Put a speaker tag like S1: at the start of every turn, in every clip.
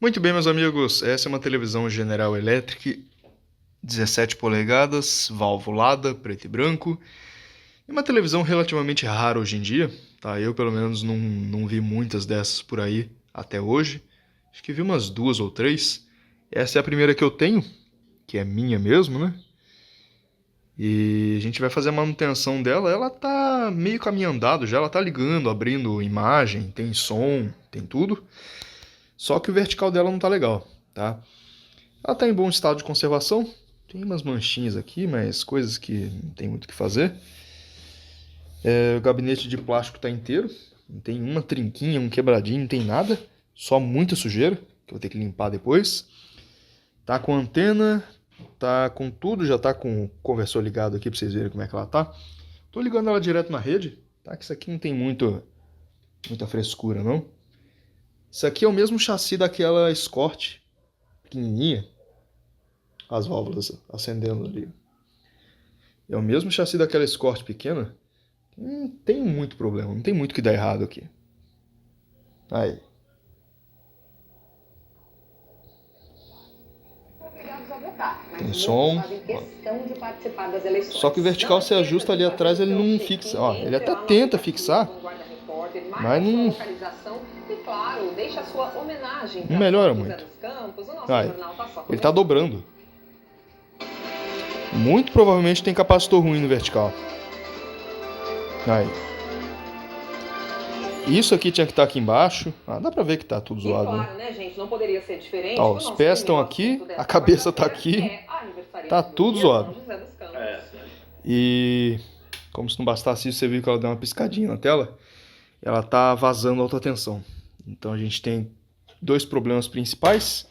S1: Muito bem, meus amigos, essa é uma televisão General Electric, 17 polegadas, valvulada, preto e branco. É uma televisão relativamente rara hoje em dia, tá? Eu, pelo menos, não vi muitas dessas por aí até hoje. Acho que vi umas 2 ou 3. Essa é a primeira que eu tenho, que é minha mesmo, né? E a gente vai fazer a manutenção dela. Ela tá meio caminho andado já, ela tá ligando, abrindo imagem, tem som, tem tudo. Só que o vertical dela não tá legal, tá? Ela tá em bom estado de conservação. Tem umas manchinhas aqui, mas coisas que não tem muito o que fazer. O gabinete de plástico tá inteiro. Não tem uma trinquinha, um quebradinho, não tem nada. Só muita sujeira, que eu vou ter que limpar depois. Tá com antena, tá com tudo, já tá com o conversor ligado aqui pra vocês verem como é que ela tá. Tô ligando ela direto na rede, tá? Que isso aqui não tem muita frescura, não. Isso aqui é o mesmo chassi daquela Escort, pequenininha. As válvulas acendendo ali. É o mesmo chassi daquela Escort pequena. Não tem muito problema, não tem muito que dar errado aqui. Aí. Tem som. Só que o vertical se ajusta ali atrás, ele não fixa. Ó, ele até tenta fixar, mas não melhora muito. Aí. Ele tá dobrando. Muito provavelmente tem capacitor ruim no vertical. Aí. Isso aqui tinha que estar aqui embaixo. Dá pra ver que tá tudo zoado, né? Ó, os pés estão aqui, a cabeça tá aqui. Tá tudo zoado. E como se não bastasse isso, você viu que ela deu uma piscadinha na tela. Ela tá vazando alta tensão. Então a gente tem 2 problemas principais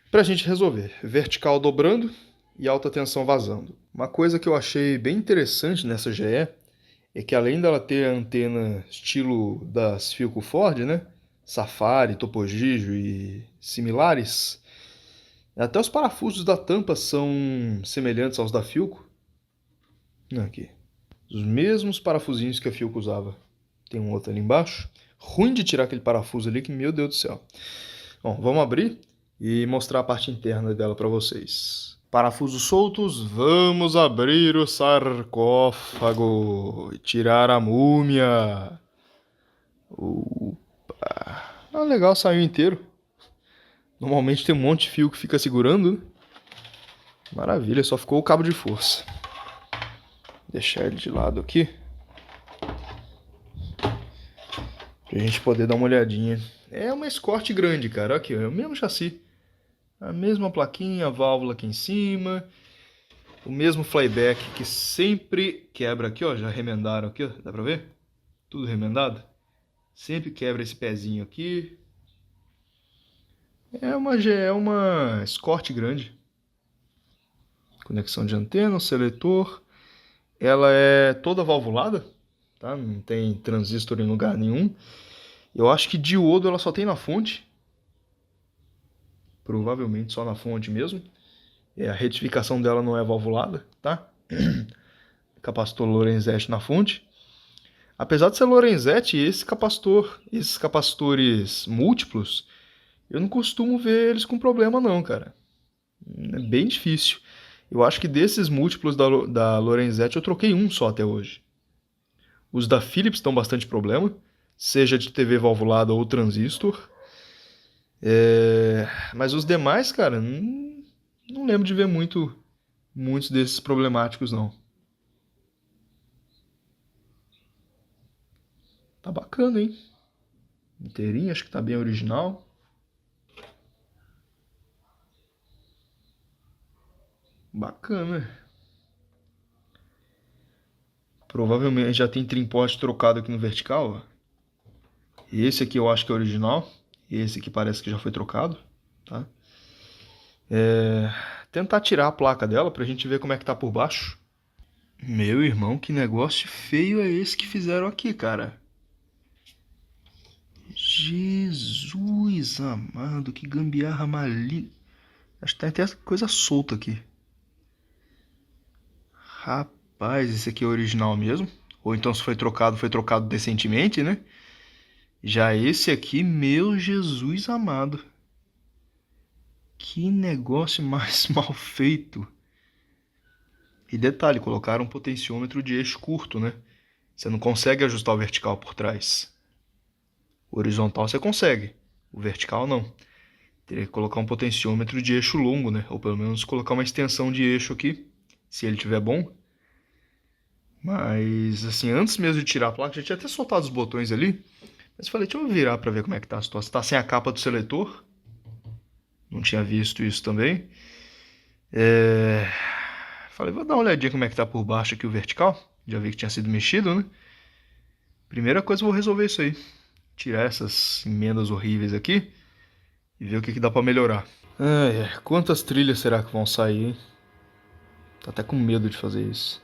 S1: pra gente resolver. Vertical dobrando e alta tensão vazando. Uma coisa que eu achei bem interessante nessa GE é que além dela ter a antena estilo das Philco Ford, né? Safari, Topo Gigio e similares, até os parafusos da tampa são semelhantes aos da Philco. Aqui. Os mesmos parafusinhos que a Philco usava. Tem um outro ali embaixo. Ruim de tirar aquele parafuso ali, que meu Deus do céu. Bom, vamos abrir e mostrar a parte interna dela para vocês. Parafusos soltos, vamos abrir o sarcófago e tirar a múmia. Opa. Legal, saiu inteiro. Normalmente tem um monte de fio que fica segurando, né? Maravilha, só ficou o cabo de força. Deixar ele de lado aqui. Pra gente poder dar uma olhadinha. É uma Escort grande, cara. Aqui, é o mesmo chassi. A mesma plaquinha, a válvula aqui em cima. O mesmo flyback que sempre quebra aqui, ó. Já remendaram aqui, ó. Dá pra ver? Tudo remendado. Sempre quebra esse pezinho aqui. É uma Escort grande. Conexão de antena, seletor. Ela é toda valvulada, tá? Não tem transistor em lugar nenhum. Eu acho que diodo ela só tem na fonte. Provavelmente só na fonte mesmo. A retificação dela não é valvulada, tá? Capacitor Lorenzetti na fonte. Apesar de ser Lorenzetti, esses capacitores múltiplos, eu não costumo ver eles com problema não, cara. É bem difícil. Eu acho que desses múltiplos da Lorenzetti eu troquei um só até hoje. Os da Philips dão bastante problema, seja de TV valvulada ou transistor. Mas os demais, cara, não lembro de ver muitos desses problemáticos, não. Tá bacana, hein? Inteirinho, acho que tá bem original. Bacana. Provavelmente já tem trimpote trocado aqui no vertical, ó. Esse aqui eu acho que é original. Esse aqui parece que já foi trocado, tá? Tentar tirar a placa dela pra gente ver como é que tá por baixo. Meu irmão, que negócio feio é esse que fizeram aqui, cara? Jesus amado, que gambiarra maligna. Acho que tem até coisa solta aqui. Rapaz, esse aqui é original mesmo. Ou então se foi trocado decentemente, né? Já esse aqui, meu Jesus amado. Que negócio mais mal feito. E detalhe, colocaram um potenciômetro de eixo curto, né? Você não consegue ajustar o vertical por trás. O horizontal você consegue, o vertical não. Teria que colocar um potenciômetro de eixo longo, né? Ou pelo menos colocar uma extensão de eixo aqui, se ele tiver bom. Mas, assim, antes mesmo de tirar a placa, já tinha até soltado os botões ali. Mas falei, deixa eu virar pra ver como é que tá a situação. Tá sem a capa do seletor. Não tinha visto isso também. Falei, vou dar uma olhadinha como é que tá por baixo aqui o vertical. Já vi que tinha sido mexido, né? Primeira coisa, eu vou resolver isso aí. Tirar essas emendas horríveis aqui e ver o que dá pra melhorar. Quantas trilhas será que vão sair, hein? Tô até com medo de fazer isso.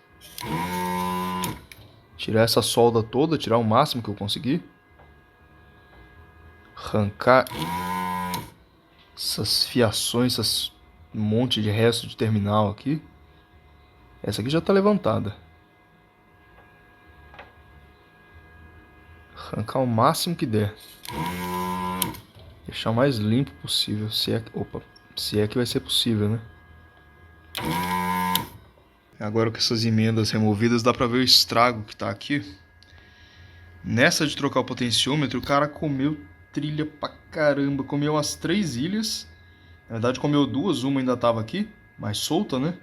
S1: Tirar essa solda toda, tirar o máximo que eu conseguir. Arrancar essas fiações, essas monte de resto de terminal aqui. Essa aqui já tá levantada. Arrancar o máximo que der. Deixar o mais limpo possível. Se é que vai ser possível, né? Agora com essas emendas removidas, dá pra ver o estrago que tá aqui. Nessa de trocar o potenciômetro, o cara comeu trilha pra caramba. Comeu as 3 ilhas. Na verdade, comeu 2, uma ainda tava aqui, mais solta, né?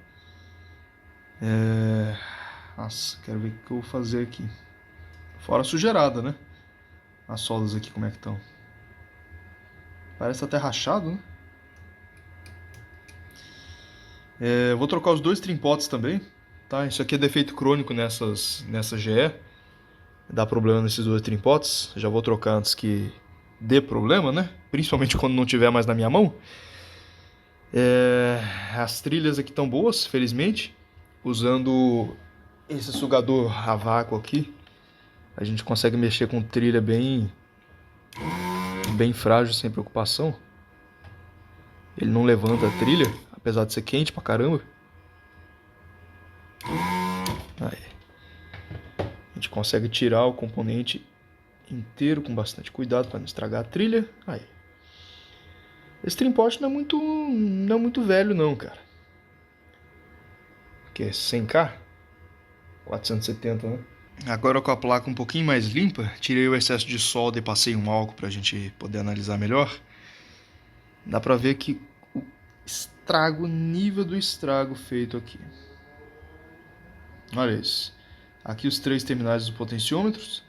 S1: Nossa, quero ver o que eu vou fazer aqui. Fora a sujeirada, né? As soldas aqui, como é que estão? Parece até rachado, né? Eu vou trocar os 2 trimpotes também, tá? Isso aqui é defeito crônico nessa GE. Dá problema nesses 2 trimpotes. Já vou trocar antes que dê problema, né? Principalmente quando não tiver mais na minha mão. As trilhas aqui estão boas, felizmente. Usando esse sugador a vácuo aqui, a gente consegue mexer com trilha bem frágil, sem preocupação. Ele não levanta a trilha, apesar de ser quente pra caramba. Aí. A gente consegue tirar o componente inteiro com bastante cuidado para não estragar a trilha. Aí. Esse trimpote não é muito velho não, cara. Que é 100K? 470, né? Agora com a placa um pouquinho mais limpa, tirei o excesso de solda e passei um álcool pra gente poder analisar melhor. Dá pra ver que o estrago, o nível do estrago feito aqui. Olha isso. Aqui os 3 terminais dos potenciômetros.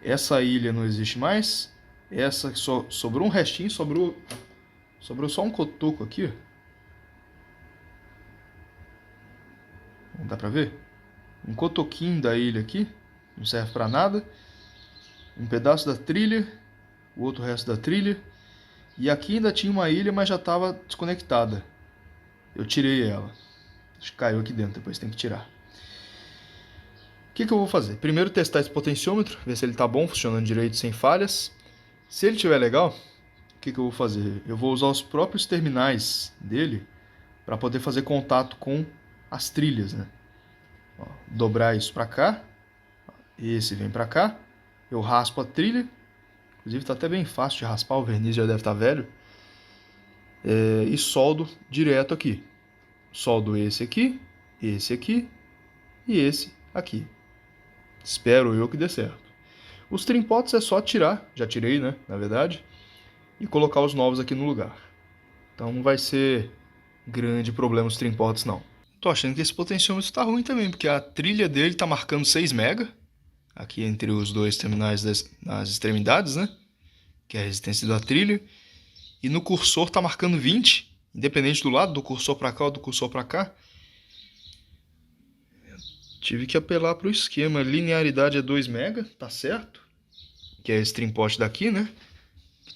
S1: Essa ilha não existe mais. Essa só sobrou um restinho, sobrou só um cotoco aqui, ó. Não dá pra ver? Um cotoquinho da ilha aqui, não serve pra nada. Um pedaço da trilha, o outro resto da trilha. E aqui ainda tinha uma ilha, mas já estava desconectada. Eu tirei ela. Acho que caiu aqui dentro, depois tem que tirar. O que eu vou fazer? Primeiro testar esse potenciômetro, ver se ele está bom, funcionando direito, sem falhas. Se ele estiver legal, o que eu vou fazer? Eu vou usar os próprios terminais dele para poder fazer contato com as trilhas, né? Ó, dobrar isso para cá, esse vem para cá, eu raspo a trilha, inclusive está até bem fácil de raspar, o verniz já deve estar velho, e soldo direto aqui. Soldo esse aqui e esse aqui. Espero eu que dê certo. Os trimpotes é só tirar, já tirei, né, na verdade, e colocar os novos aqui no lugar. Então não vai ser grande problema os trimpotes não. Tô achando que esse potenciômetro tá ruim também, porque a trilha dele tá marcando 6 MB, aqui entre os 2 terminais nas extremidades, né, que é a resistência da trilha, e no cursor tá marcando 20, independente do lado, do cursor para cá ou do cursor para cá. Tive que apelar para o esquema. Linearidade é 2 MB, tá certo? Que é esse trimpote daqui, né?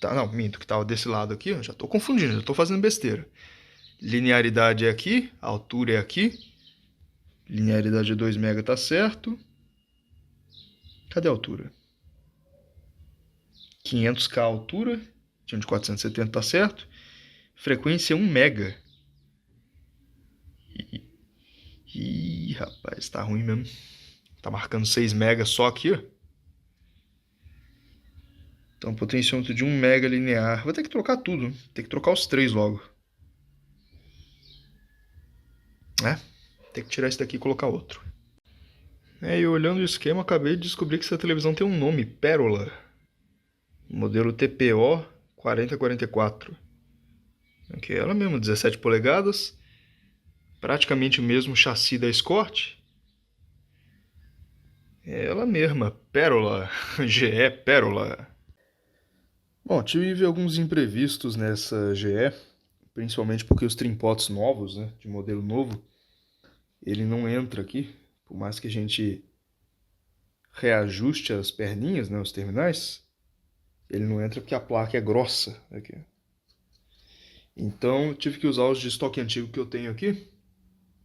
S1: Não, minto, que tava desse lado aqui. Já tô confundindo, já tô fazendo besteira. Linearidade é aqui, a altura é aqui. Linearidade é 2 MB, tá certo. Cadê a altura? 500K a altura. Tinha de 470, tá certo. Frequência 1 MB. Ih, rapaz, tá ruim mesmo. Tá marcando 6 MB só aqui, ó. Então, potenciômetro de 1 mega linear. Vou ter que trocar tudo. Tem que trocar os três logo. Tem que tirar esse daqui e colocar outro. E olhando o esquema, acabei de descobrir que essa televisão tem um nome, Pérola. Modelo TPO 4044. Aqui, ela mesmo, 17 polegadas. Praticamente o mesmo chassi da Escort. É ela mesma, Pérola. GE Pérola. Bom, tive alguns imprevistos nessa GE. Principalmente porque os trimpotes novos, né, de modelo novo, ele não entra aqui. Por mais que a gente reajuste as perninhas, né, os terminais, ele não entra porque a placa é grossa aqui. Então, tive que usar os de estoque antigo que eu tenho aqui,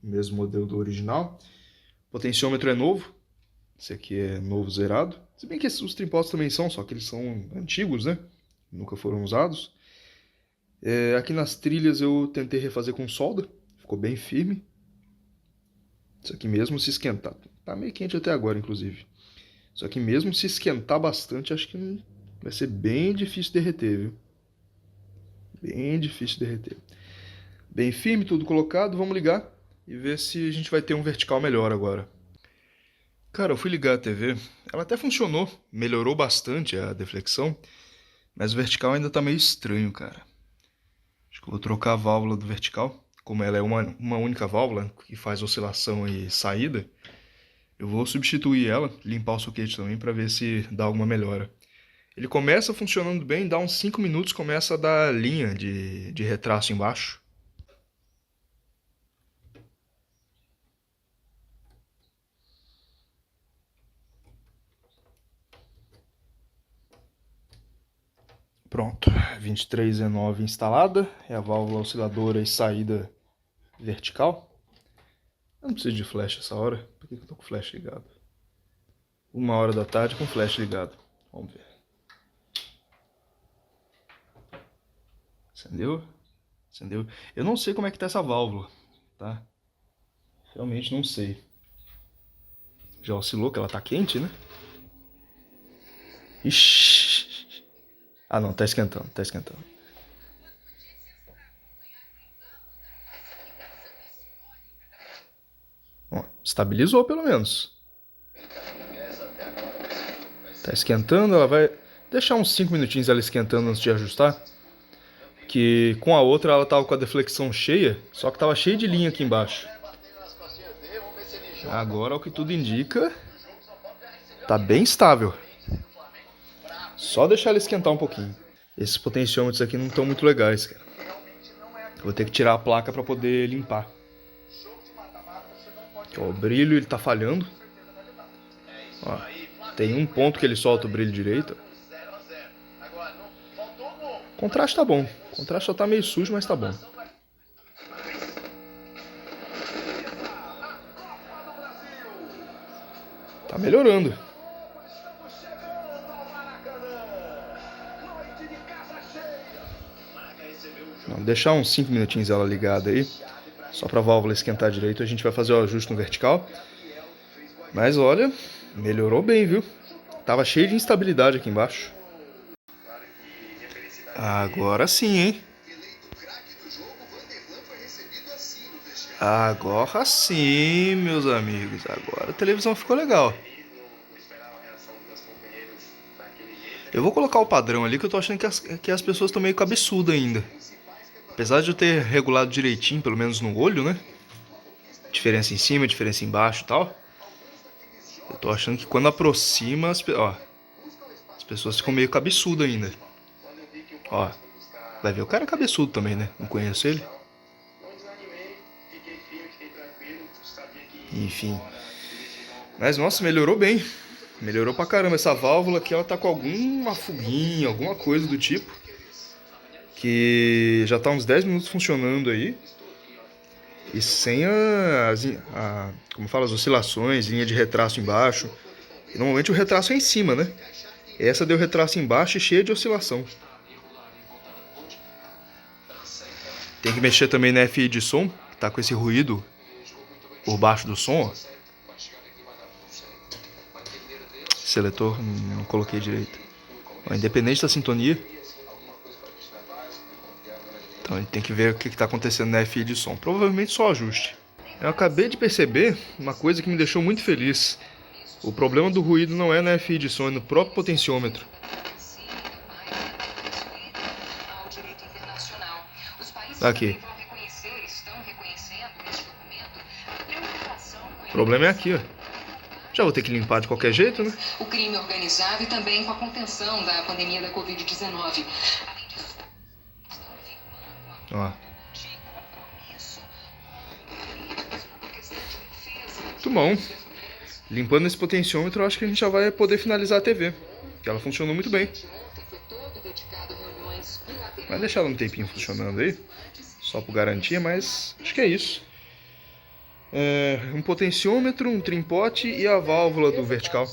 S1: mesmo modelo do original. O potenciômetro é novo, esse aqui é novo zerado. Se bem que os trimpotes também são, só que eles são antigos, né? Nunca foram usados. Aqui nas trilhas eu tentei refazer com solda, ficou bem firme. Isso aqui mesmo se esquentar, tá meio quente até agora, inclusive. Só que mesmo se esquentar bastante, acho que vai ser bem difícil derreter, viu? Bem difícil derreter. Bem firme, tudo colocado, vamos ligar e ver se a gente vai ter um vertical melhor agora. Cara, eu fui ligar a TV, ela até funcionou, melhorou bastante a deflexão, mas o vertical ainda tá meio estranho, cara. Acho que eu vou trocar a válvula do vertical, como ela é uma única válvula que faz oscilação e saída, eu vou substituir ela, limpar o soquete também para ver se dá alguma melhora. Ele começa funcionando bem, dá uns 5 minutos, começa a dar linha de retraço embaixo. Pronto, 23E9 instalada, é a válvula osciladora e saída vertical. Eu não preciso de flash essa hora, por que eu tô com o flash ligado? 1h da tarde com o flash ligado, vamos ver. Acendeu? Acendeu. Eu não sei como é que tá essa válvula, tá? Realmente não sei. Já oscilou que ela tá quente, né? Ixi. Ah não, tá esquentando, tá esquentando. Ó, estabilizou pelo menos. Tá esquentando, ela vai deixar uns 5 minutinhos ela esquentando antes de ajustar. Que com a outra ela tava com a deflexão cheia, só que tava cheio de linha aqui embaixo. Agora, o que tudo indica, tá bem estável. Só deixar ela esquentar um pouquinho. Esses potenciômetros aqui não estão muito legais, cara. Vou ter que tirar a placa para poder limpar. Ó, o brilho ele tá falhando. Ó, tem um ponto que ele solta o brilho direito. O contraste tá bom. O contraste só tá meio sujo, mas tá bom. Tá melhorando. Não, deixar uns 5 minutinhos ela ligada aí. Só pra válvula esquentar direito. A gente vai fazer o ajuste no vertical. Mas olha, melhorou bem, viu? Tava cheio de instabilidade aqui embaixo. Agora sim, hein? Agora sim, meus amigos. Agora a televisão ficou legal. Eu vou colocar o padrão ali que eu tô achando que as pessoas estão meio cabeçudas ainda. Apesar de eu ter regulado direitinho, pelo menos no olho, né? Diferença em cima, diferença embaixo e tal. Eu tô achando que quando aproxima, as pessoas ficam meio cabeçudas ainda. Ó, vai ver, o cara é cabeçudo também, né? Não conheço ele. Enfim. Mas, nossa, melhorou bem. Melhorou pra caramba. Essa válvula aqui, ela tá com alguma fuguinha, alguma coisa do tipo. Que já tá uns 10 minutos funcionando aí. E sem como fala, as oscilações, linha de retraço embaixo. E normalmente o retraço é em cima, né? Essa deu retraço embaixo e cheia de oscilação. Tem que mexer também na FI de som, que tá com esse ruído por baixo do som, ó. Seletor, não coloquei direito. Ó, independente da sintonia. Então a gente tem que ver o que está acontecendo na FI de som. Provavelmente só ajuste. Eu acabei de perceber uma coisa que me deixou muito feliz. O problema do ruído não é na FI de som, é no próprio potenciômetro. Aqui. O problema é aqui, ó. Já vou ter que limpar de qualquer jeito, né?
S2: O crime organizado e também com a contenção da pandemia da Covid-19.
S1: Ó. Muito bom. Limpando esse potenciômetro, eu acho que a gente já vai poder finalizar a TV. Que ela funcionou muito bem. Vai deixar ela um tempinho funcionando aí. Só por garantia, mas acho que é isso. Um potenciômetro, um trimpote e a válvula do vertical.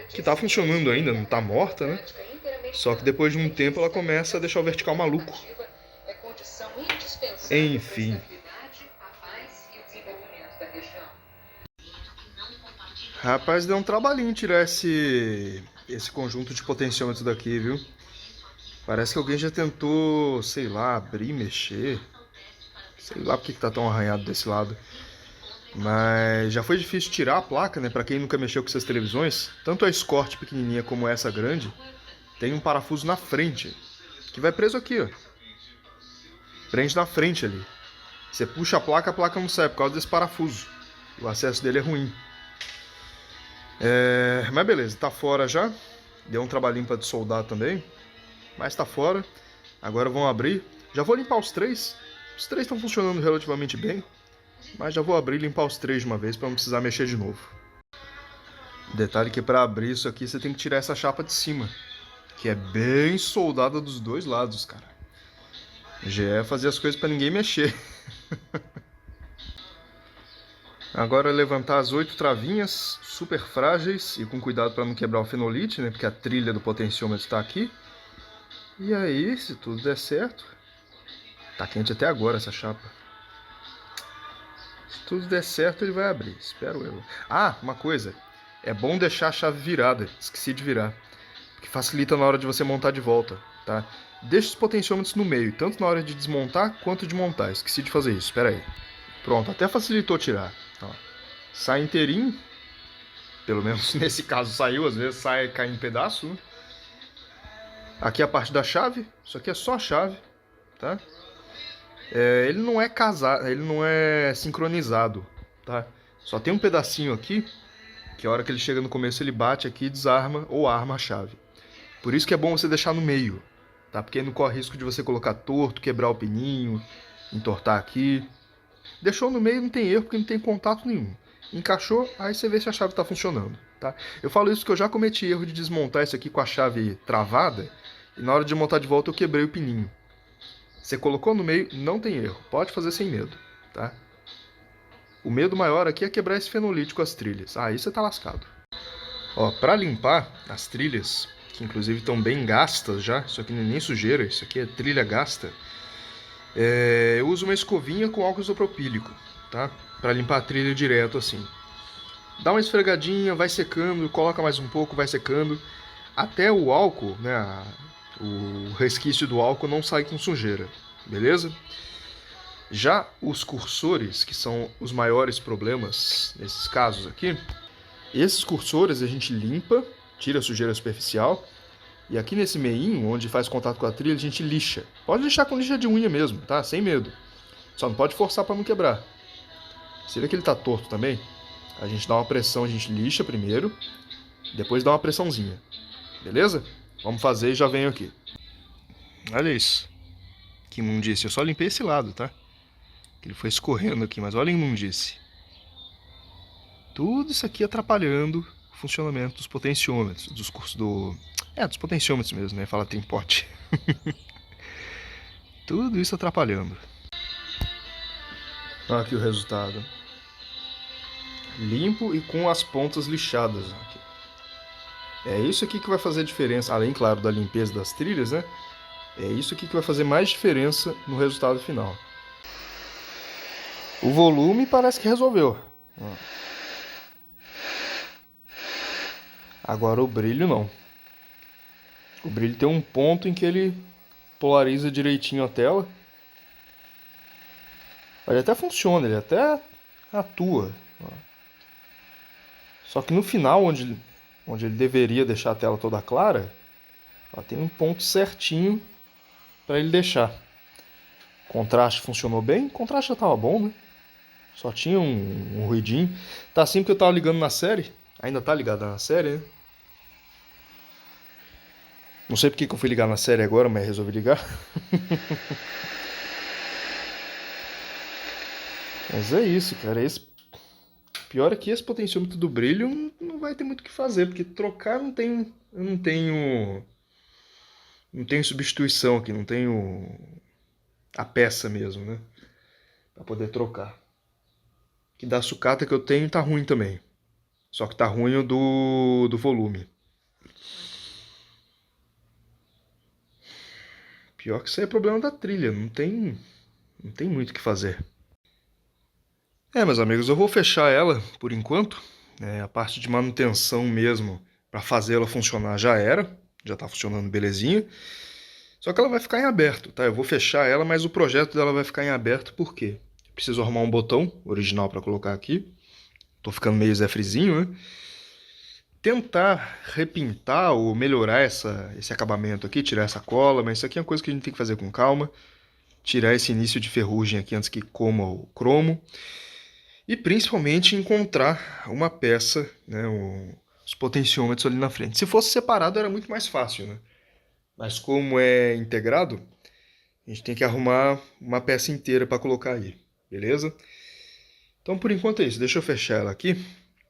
S1: Que tá funcionando ainda, não tá morta, né? Só que depois de um tempo ela começa a deixar o vertical maluco. Enfim. Rapaz, deu um trabalhinho tirar esse conjunto de potenciômetros daqui, viu? Parece que alguém já tentou, sei lá, abrir, mexer. Sei lá porque que tá tão arranhado desse lado. Mas já foi difícil tirar a placa, né? Pra quem nunca mexeu com essas televisões, tanto a Escort pequenininha como essa grande, tem um parafuso na frente, que vai preso aqui, ó. Prende na frente ali. Você puxa a placa não sai por causa desse parafuso. O acesso dele é ruim. Mas beleza, tá fora já. Deu um trabalhinho pra soldar também. Mas tá fora. Agora vamos abrir. Já vou limpar os três. Os três estão funcionando relativamente bem. Mas já vou abrir e limpar os três de uma vez para não precisar mexer de novo. Detalhe que para abrir isso aqui você tem que tirar essa chapa de cima. Que é bem soldada dos dois lados, cara. Já é fazer as coisas para ninguém mexer. Agora é levantar as 8 travinhas super frágeis e com cuidado para não quebrar o fenolite, né? Porque a trilha do potenciômetro está aqui. E aí, se tudo der certo... Tá quente até agora essa chapa. Se tudo der certo, ele vai abrir. Espero eu. Ah, uma coisa. É bom deixar a chave virada. Esqueci de virar. Porque facilita na hora de você montar de volta, tá? Deixa os potenciômetros no meio, tanto na hora de desmontar quanto de montar. Esqueci de fazer isso. Espera aí. Pronto, até facilitou tirar. Ó, sai inteirinho. Pelo menos nesse caso saiu. Às vezes sai cai em pedaço, né? Aqui é a parte da chave. Isso aqui é só a chave, tá? Ele não é casado, ele não é sincronizado, tá? Só tem um pedacinho aqui, que a hora que ele chega no começo ele bate aqui, desarma ou arma a chave. Por isso que é bom você deixar no meio, tá? Porque não corre risco de você colocar torto, quebrar o pininho, entortar aqui. Deixou no meio não tem erro, porque não tem contato nenhum. Encaixou, aí você vê se a chave está funcionando, tá? Eu falo isso porque eu já cometi erro de desmontar isso aqui com a chave travada, e na hora de montar de volta eu quebrei o pininho. Você colocou no meio, não tem erro. Pode fazer sem medo, tá? O medo maior aqui é quebrar esse fenolite com as trilhas. Aí você tá lascado. Ó, pra limpar as trilhas, que inclusive estão bem gastas já, isso aqui não é nem sujeira, isso aqui é trilha gasta, eu uso uma escovinha com álcool isopropílico, tá? Pra limpar a trilha direto assim. Dá uma esfregadinha, vai secando, coloca mais um pouco, vai secando, até o álcool, né, o resquício do álcool não sai com sujeira, beleza? Já os cursores, que são os maiores problemas nesses casos aqui, esses cursores a gente limpa, tira a sujeira superficial, e aqui nesse meinho, onde faz contato com a trilha, a gente lixa. Pode lixar com lixa de unha mesmo, tá? Sem medo. Só não pode forçar para não quebrar. Você vê que ele tá torto também? A gente dá uma pressão, a gente lixa primeiro, depois dá uma pressãozinha. Beleza? Vamos fazer e já venho aqui. Olha isso. Que imundice. Eu só limpei esse lado, tá? Ele foi escorrendo aqui, mas olha a imundice. Tudo isso aqui atrapalhando o funcionamento dos potenciômetros, dos cursos dos potenciômetros mesmo, né? Fala trimpote. Tudo isso atrapalhando. Olha aqui o resultado. Limpo e com as pontas lixadas. Aqui. É isso aqui que vai fazer a diferença, além, claro, da limpeza das trilhas, né? É isso aqui que vai fazer mais diferença no resultado final. O volume parece que resolveu. Agora o brilho não. O brilho tem um ponto em que ele polariza direitinho a tela. Ele até funciona, ele até atua. Só que no final, onde ele deveria deixar a tela toda clara, ó, tem um ponto certinho para ele deixar. O contraste funcionou bem, o contraste já estava bom, né? Só tinha um ruidinho. Tá assim porque eu tava ligando na série. Ainda tá ligado na série, né? Não sei porque que eu fui ligar na série agora, mas resolvi ligar. Mas é isso, cara. Pior é que esse potenciômetro do brilho não vai ter muito o que fazer, porque trocar eu não tenho substituição aqui, não tenho a peça mesmo, né? Pra poder trocar. Que da sucata que eu tenho tá ruim também. Só que tá ruim o do volume. Pior que isso aí é problema da trilha, não tem muito o que fazer. Meus amigos, eu vou fechar ela por enquanto. A parte de manutenção mesmo, para fazer ela funcionar já era. Já tá funcionando belezinha. Só que ela vai ficar em aberto, tá? Eu vou fechar ela, mas o projeto dela vai ficar em aberto por quê? Eu preciso arrumar um botão original para colocar aqui. Tô ficando meio Zé Frizinho, né? Tentar repintar ou melhorar esse acabamento aqui, tirar essa cola, mas isso aqui é uma coisa que a gente tem que fazer com calma. Tirar esse início de ferrugem aqui antes que coma o cromo. E principalmente encontrar uma peça, né, os potenciômetros ali na frente. Se fosse separado era muito mais fácil, né? Mas como é integrado, a gente tem que arrumar uma peça inteira para colocar aí, beleza? Então por enquanto é isso, deixa eu fechar ela aqui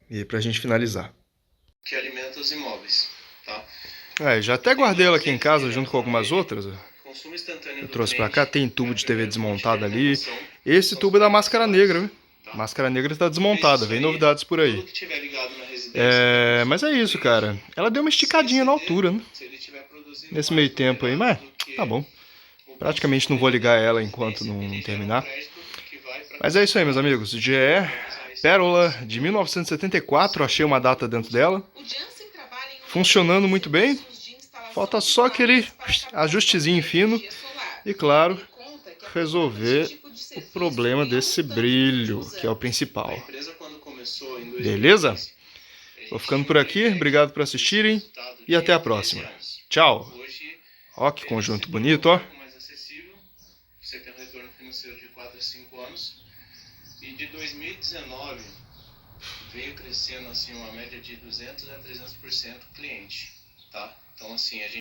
S1: e pra gente finalizar.
S3: Que alimenta os imóveis, tá?
S1: Já até guardei ela aqui em casa junto com algumas outras.
S3: Consumo instantâneo
S1: Eu
S3: do
S1: trouxe pra
S3: cliente,
S1: cá, tem tubo
S3: né,
S1: de TV
S3: primeiro fonte de
S1: desmontado ali.
S3: alimentação,
S1: Esse tubo é da Máscara Negra, né?
S3: tá?
S1: Máscara Negra está desmontada, vem novidades por aí.
S3: Tudo que tiver ligado na residência,
S1: Mas é isso, cara. Ela deu uma esticadinha na altura, né?
S3: se ele tiver produzindo
S1: Nesse
S3: mais
S1: meio tempo aí, mas
S3: do que
S1: tá bom.
S3: o
S1: Praticamente não
S3: consumo
S1: vou ligar
S3: da
S1: ela
S3: residência,
S1: enquanto não
S3: ele gera um
S1: terminar.
S3: crédito que vai pra
S1: Mas é isso aí, meus amigos. GE Pérola de 1974, achei uma data dentro dela. Funcionando muito bem. Falta só aquele ajustezinho fino. E claro, resolver o problema desse brilho, que é o principal.
S3: A empresa, quando começou em 2015,
S1: Beleza? Vou ficando por aqui. Obrigado por assistirem. E até a próxima. Tchau.
S3: Hoje,
S1: Ó, que conjunto bonito, ó.
S3: mais acessível, você tem um retorno financeiro de 4 a 5 anos. E de 2019 veio crescendo assim uma média de 200 a 300% cliente, tá? Então assim, a gente